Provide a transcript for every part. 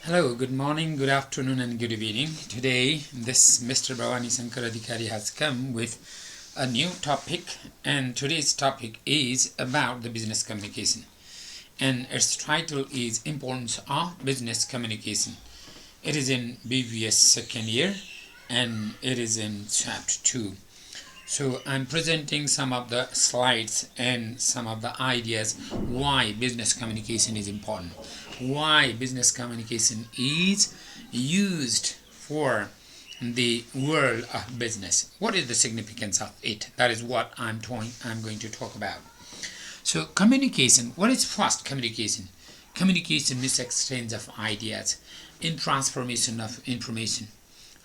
Hello, good morning, good afternoon, and good evening. Today, this Mr. Bhawani Shankar Adhikari has come with a new topic, and today's topic is about the business communication. And its title is Importance of Business Communication. It is in BVS second year, and it is in chapter 2. So I'm presenting some of the slides and some of the ideas why business communication is important, why business communication is used for the world of business. What is the significance of it? That is what I'm going to talk about. So communication, what is first communication? Communication is exchange of ideas in transformation of information.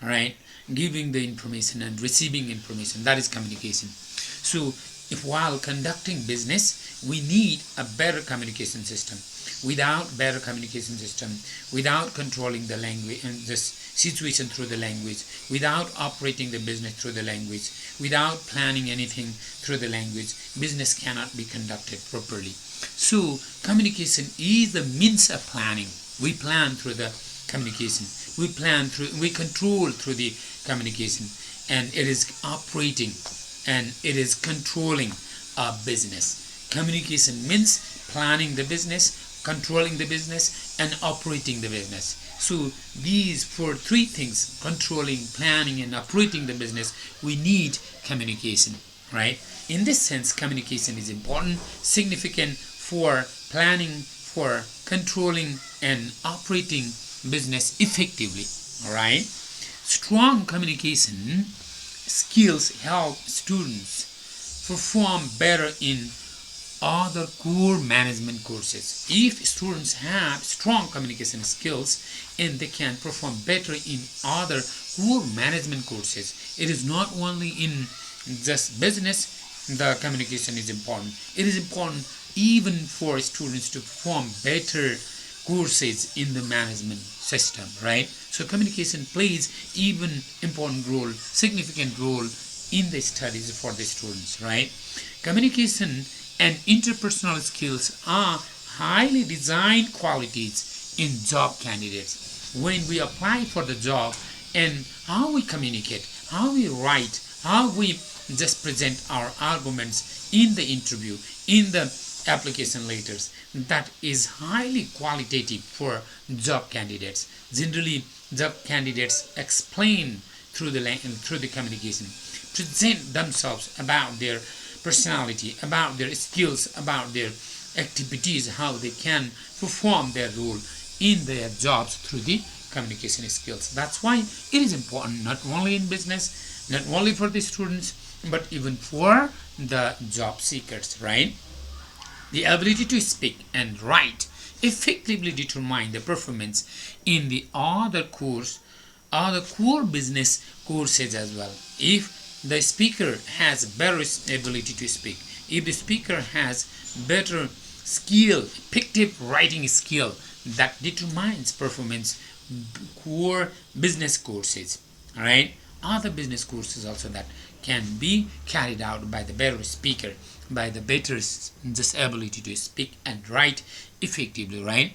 All right, giving the information and receiving information, that is communication. So if while conducting business we need a better communication system, without better communication system, without controlling the language and this situation through the language, without operating the business through the language, without planning anything through the language, business cannot be conducted properly. So communication is the means of planning. We plan through the communication, we control through the communication, and it is operating and it is controlling a business. Communication means planning the business, controlling the business, and operating the business. So these three things, controlling, planning, and operating the business, we need communication, right? In this sense, communication is important, significant for planning, for controlling and operating business effectively. All right, strong communication skills help students perform better in other core management courses. If students have strong communication skills and they can perform better in other core management courses, it is not only in just business the communication is important. It is important even for students to perform better courses in the management system, right? So communication plays even important role, significant role in the studies for the students, right? Communication and interpersonal skills are highly designed qualities in job candidates. When we apply for the job, and how we communicate, how we write, how we just present our arguments in the interview, in the application letters, that is highly qualitative for job candidates. Generally, job candidates explain through the communication, present themselves about their personality, about their skills, about their activities, how they can perform their role in their jobs through the communication skills. That's why it is important not only in business, not only for the students, but even for the job seekers, right? The ability to speak and write effectively determine the performance in the other core business courses as well. If the speaker has better ability to speak, if the speaker has better skill, effective writing skill, that determines performance core business courses. All right, other business courses also that can be carried out by the better speaker, by the better just ability to speak and write effectively, right?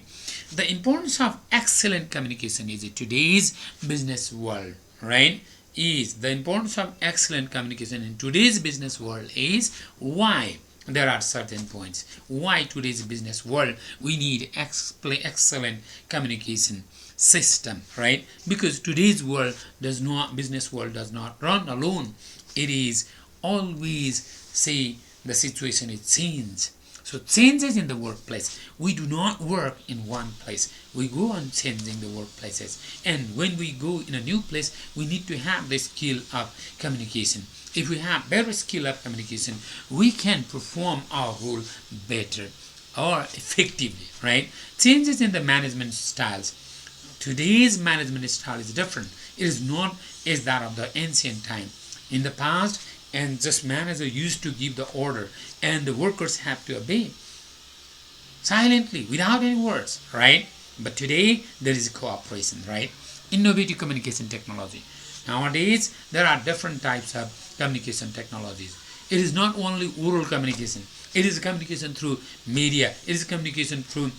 The importance of excellent communication is in today's business world, right? Is the importance of excellent communication in today's business world is why there are certain points why today's business world we need excellent communication system, right? Because today's business world does not run alone. It is always say the situation is change. So changes in the workplace. We do not work in one place. We go on changing the workplaces. And when we go in a new place, we need to have the skill of communication. If we have better skill of communication, we can perform our role better or effectively, right? Changes in the management styles. Today's management style is different. It is not as that of the ancient time. In the past, and just manager used to give the order and the workers have to obey silently without any words, right? But today there is cooperation, right? Innovative communication technology. Nowadays there are different types of communication technologies. It is not only oral communication, it is communication through media, it is communication through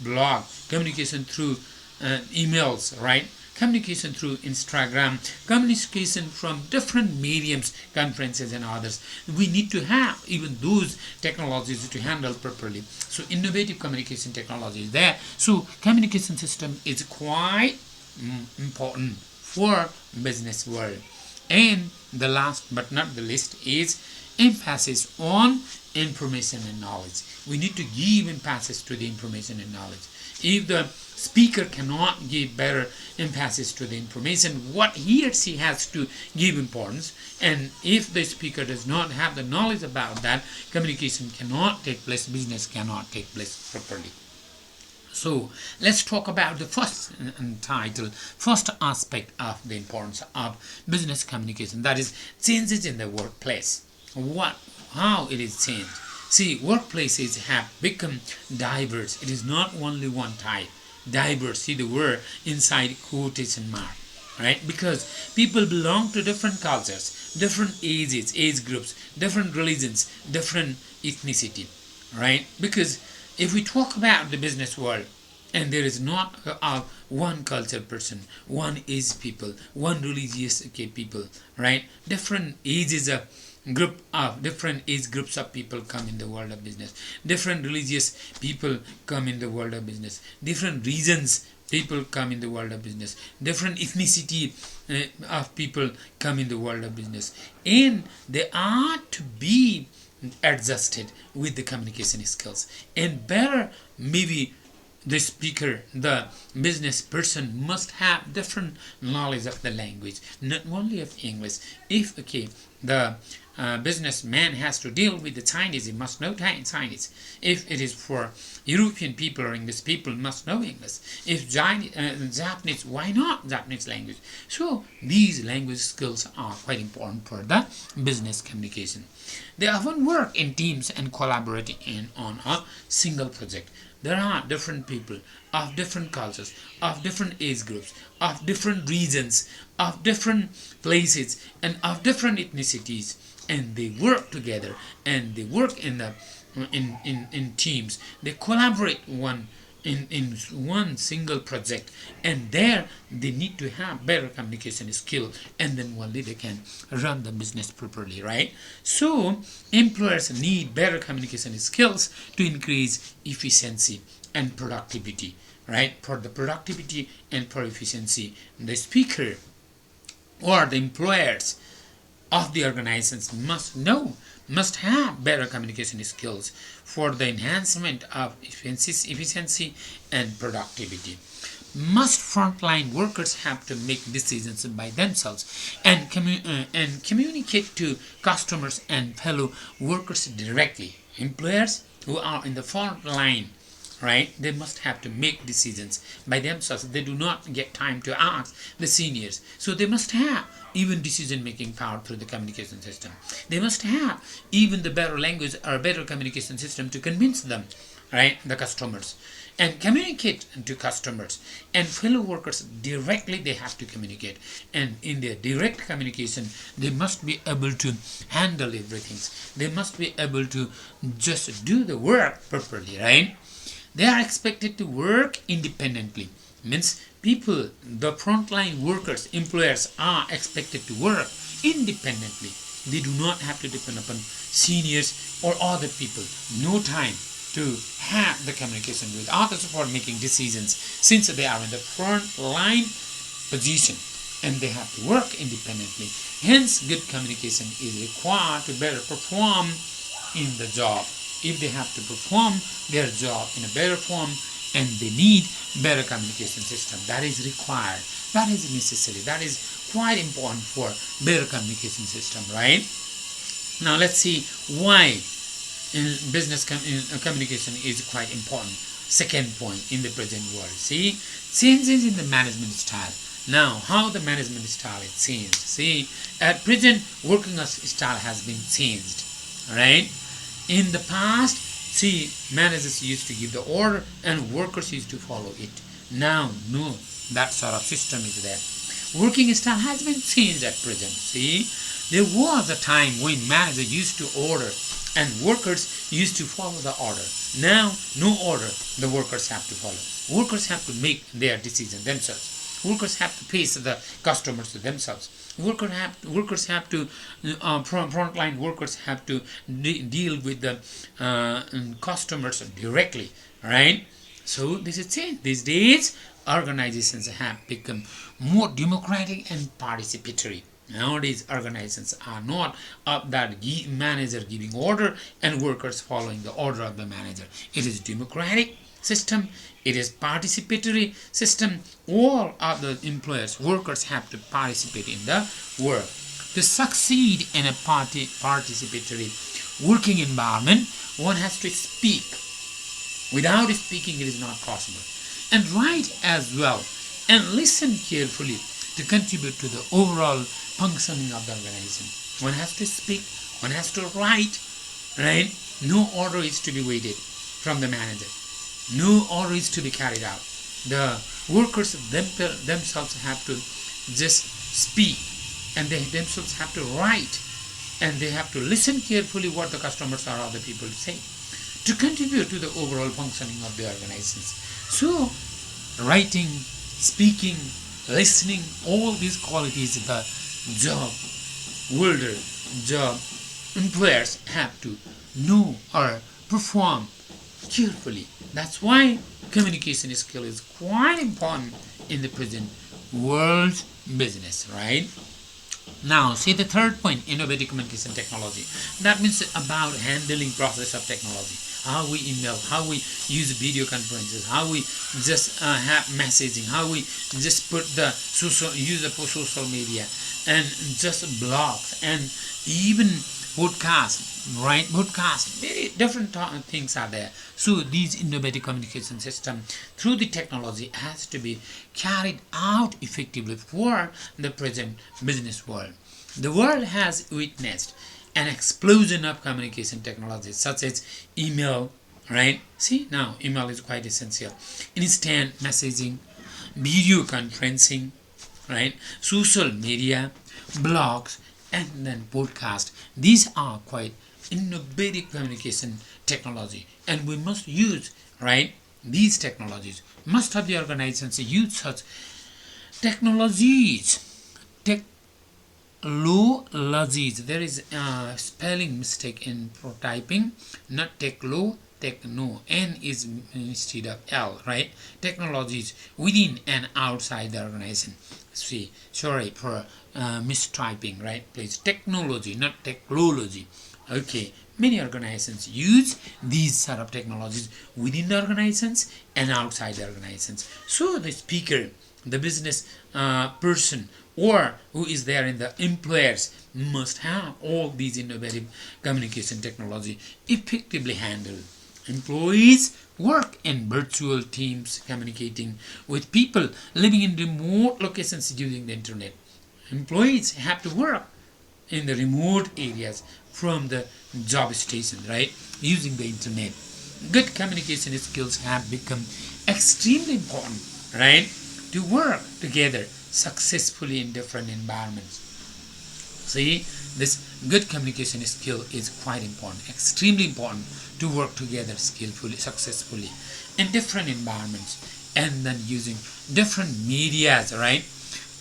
blog, communication through emails, right? Communication through Instagram, communication from different mediums, conferences and others. We need to have even those technologies to handle properly. So innovative communication technology is there. So communication system is quite important for business world. And the last but not the least is emphasis on information and knowledge. We need to give emphasis to the information and knowledge. If the speaker cannot give better emphasis to the information, what he or she has to give importance, and if the speaker does not have the knowledge about that, communication cannot take place, business cannot take place properly. So let's talk about the first first aspect of the importance of business communication, that is changes in the workplace. How it is changed. See, workplaces have become diverse. It is not only one type. Diverse, see the word inside quotation mark, right? Because people belong to different cultures, different ages, age groups, different religions, different ethnicity, right? Because if we talk about the business world, and there is not one culture person, one age people, one religious people, right? Different ages of different age groups of people come in the world of business. Different religious people come in the world of business. Different regions people come in the world of business. Different ethnicity of people come in the world of business. And they are to be adjusted with the communication skills. And better, maybe the speaker, the business person must have different knowledge of the language, not only of English. If the businessman has to deal with the Chinese, he must know Chinese. If it is for European people or English people, must know English. If Japanese, why not Japanese language? So these language skills are quite important for the business communication. They often work in teams and collaborate on a single project. There are different people of different cultures, of different age groups, of different regions, of different places, and of different ethnicities, and they work together, and they work in teams. They collaborate in one single project, and there they need to have better communication skill, and then only they can run the business properly, right? So employers need better communication skills to increase efficiency and productivity, right? For the productivity and for efficiency, the speaker or the employers of the organizations must have better communication skills for the enhancement of efficiency and productivity. Most frontline workers have to make decisions by themselves and communicate to customers and fellow workers directly. Employers who are in the front line, right, they must have to make decisions by themselves. They do not get time to ask the seniors. So they must have even decision-making power through the communication system. They must have even the better language or better communication system to convince them, right, the customers, and communicate to customers and fellow workers directly. They have to communicate, and in their direct communication they must be able to handle everything. They must be able to just do the work properly, right? They are expected to work independently. Means people, the frontline workers, employers are expected to work independently. They do not have to depend upon seniors or other people. No time to have the communication with others for making decisions, since they are in the front line position and they have to work independently. Hence, good communication is required to better perform in the job. If they have to perform their job in a better form, and they need better communication system, that is required, that is necessary, that is quite important for better communication system, right? Now let's see why in business communication is quite important. Second point in the present world. See, changes in the management style. Now, how the management style is changed. See, at present, working style has been changed, right? In the past, see, managers used to give the order and workers used to follow it. Now, no, that sort of system is there. Working style has been changed at present. See, there was a time when manager used to order and workers used to follow the order. Now, no order the workers have to follow. Workers have to make their decision themselves. Workers have to face the customers themselves. Workers have to frontline workers have to deal with the customers directly, right? So this is it. These days, organizations have become more democratic and participatory. Nowadays, organizations are not of that manager giving order and workers following the order of the manager. It is democratic system. It is participatory system. All of the employers, workers have to participate in the work. To succeed in a participatory working environment, one has to speak. Without speaking, it is not possible. And write as well. And listen carefully to contribute to the overall functioning of the organization. One has to speak, one has to write, right? No order is to be waited from the manager. No order is to be carried out. The workers themselves have to just speak, and they themselves have to write, and they have to listen carefully what the customers or other people say to contribute to the overall functioning of the organizations. So, writing, speaking, listening, all these qualities the job worlder, job employers have to know or perform carefully. That's why communication skill is quite important in the present world business, right? Now, see the third point, innovative communication technology. That means about handling process of technology. How we email, how we use video conferences, how we just have messaging, how we just put the use the social media, and just blogs, and even podcast, right? Podcast, very different things are there. So these innovative communication system through the technology has to be carried out effectively for the present business world. The world has witnessed an explosion of communication technologies such as email, right? See, now email is quite essential. Instant messaging, video conferencing, right? Social media, blogs, and then podcast. These are quite innovative communication technology, and we must use, right, these technologies. Most of the organizations use such technologies. Technologies. There is a spelling mistake in typing. Not techno, techno. N is instead of L, right? Technologies within and outside the organization. See, sorry for mistyping, right? Please, technology, not technology. Okay, many organizations use these sort of technologies within the organizations and outside the organizations. So the speaker, the business person, or who is there in the employers must have all these innovative communication technology effectively handled. Employees work in virtual teams communicating with people living in remote locations using the internet. Employees have to work in the remote areas from the job station, right, using the internet. Good communication skills have become extremely important, right, to work together successfully in different environments. See, this good communication skill is quite important, extremely important to work together skillfully, successfully in different environments, and then using different medias, right,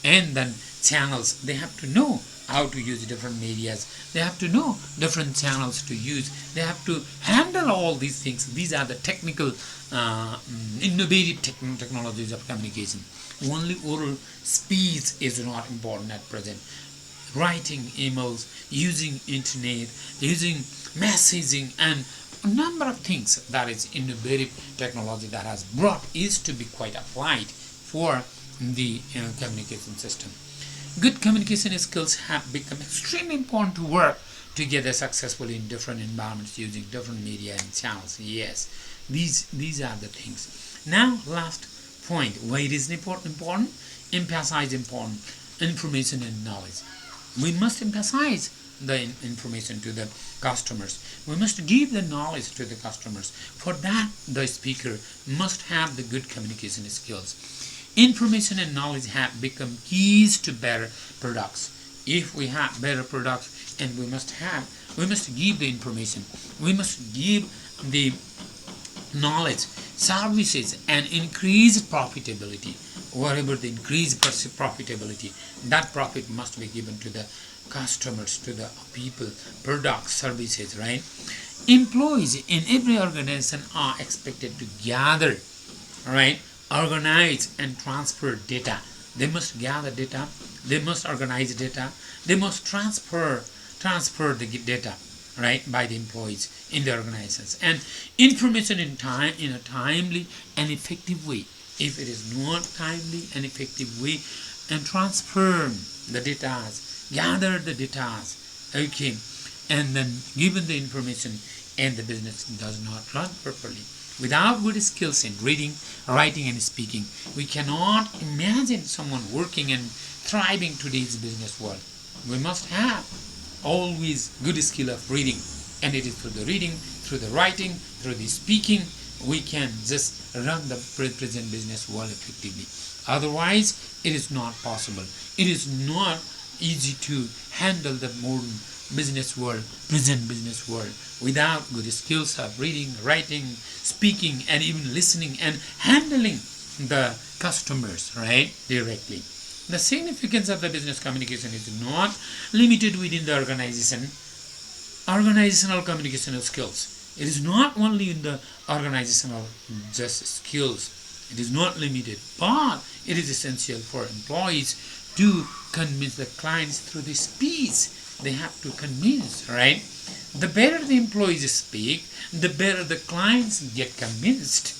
and then channels. They have to know how to use different medias. They have to know different channels to use. They have to handle all these things. These are the technical, innovative technologies of communication. Only oral speech is not important at present. Writing emails, using internet, using messaging, and a number of things that is innovative technology that has brought is to be quite applied for the communication system. Good communication skills have become extremely important to work together successfully in different environments using different media and channels. Yes, these are the things. Now, last point, why it is important? Emphasize important information and knowledge. We must emphasize the information to the customers. We must give the knowledge to the customers. For that, the speaker must have the good communication skills. Information and knowledge have become keys to better products. If we have better products, and we must have We must give the information. We must give the knowledge, services, and increased profitability. Whatever the increased profitability, that profit must be given to the customers, to the people, products, services, right? Employees in every organization are expected to gather, right, organize and transfer data. They must gather data, they must organize data, they must transfer the data, right, by the employees in the organizations, and information in a timely and effective way. If it is not timely and effective way, and transfer the data, gather the data, okay, and then given the information, and the business does not run properly. Without good skills in reading, writing, and speaking, we cannot imagine someone working and thriving today's business world. We must have always good skill of reading, and it is through the reading, through the writing, through the speaking, we can just run the present business world effectively. Otherwise, it is not possible. It is not easy to handle the modern business world, present business world, without good skills of reading, writing, speaking, and even listening and handling the customers, right, directly. The significance of the business communication is not limited within the organization. Organizational communicational skills. It is not only in the organizational just skills. It is not limited, but it is essential for employees to convince the clients through the speech. They have to convince, right? The better the employees speak, the better the clients get convinced.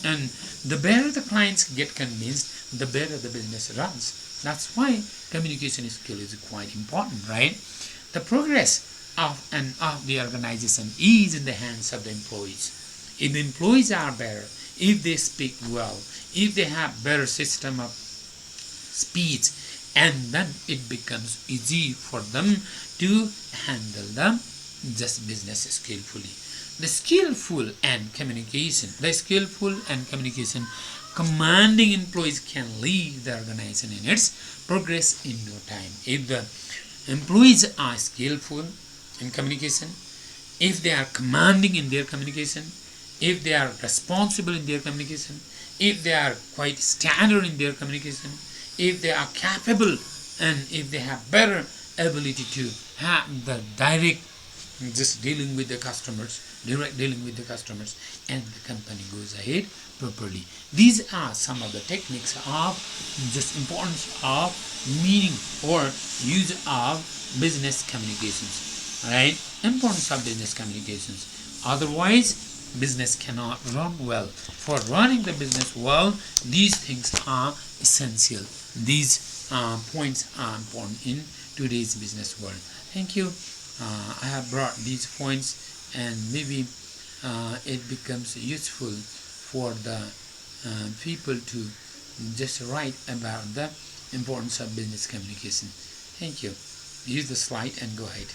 And the better the clients get convinced, the better the business runs. That's why communication skill is quite important, right? The progress of the organization is in the hands of the employees. If the employees are better, if they speak well, if they have better system of speech, and then it becomes easy for them to handle the just business skillfully. The skillful and communication commanding employees can lead the organization in its progress in no time. If the employees are skillful in communication, if they are commanding in their communication, if they are responsible in their communication, if they are quite standard in their communication, if they are capable, and if they have better ability to have the direct just dealing with the customers, and the company goes ahead properly. These are some of the techniques of just importance of meaning or use of business communications, right? Importance of business communications. Otherwise, business cannot run well. For running the business well, these things are essential. These points are important in today's business world. Thank you. I have brought these points, and maybe it becomes useful for the people to just write about the importance of business communication. Thank you. Use the slide and go ahead.